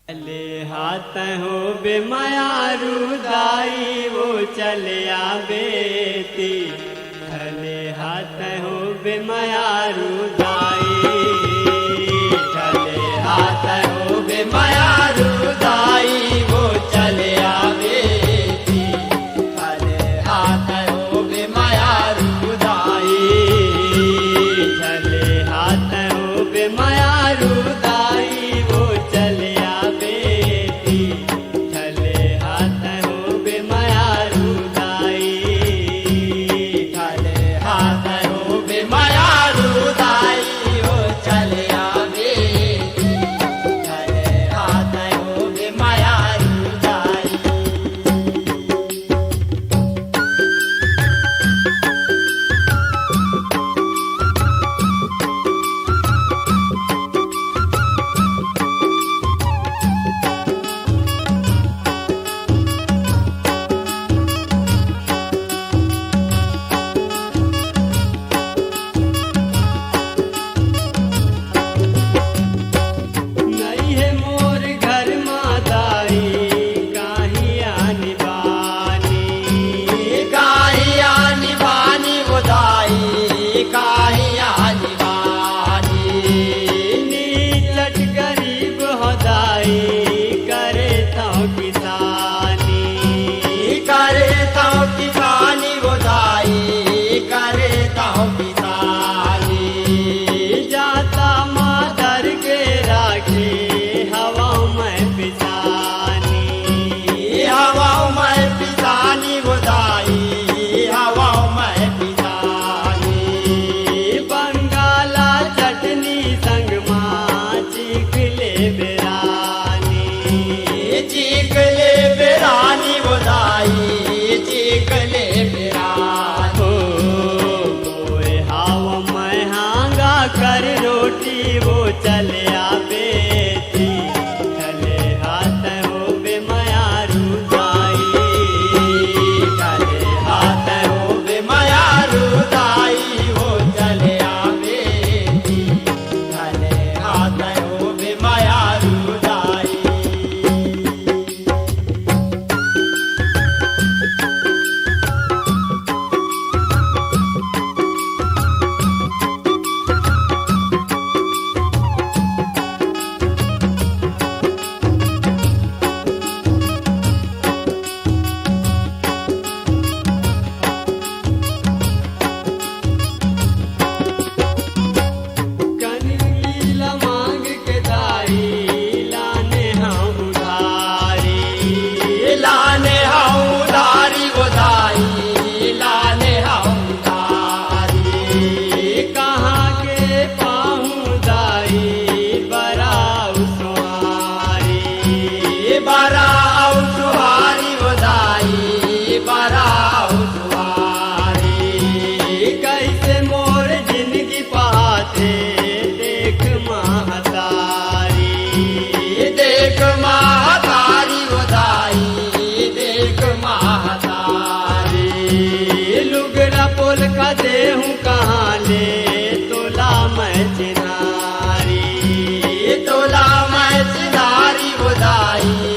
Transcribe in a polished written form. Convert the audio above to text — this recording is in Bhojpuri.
चले हाथ हो बेमारू दाई वो चले बेती चले हाथ हो बेमारू दाई चले हाथ हो बेमारू दाई वो चले बेती चले हाथ हो बेमारू दाई चले हाथ हो बेमारू दाई वो चले चीकले बेरानी बोदाई चीकले बेरानी मोए हाव मैं हांगा कर रोटी वो चले बेती चले हाथ हो बेमारू दाई चले हाथ हो बेमारू दाई वो चले बेती चले हाथ हो बेमारू दाई देहूँ कहाँ ले तोला मैं चिनारी तोला मैं चिनारी बुदाई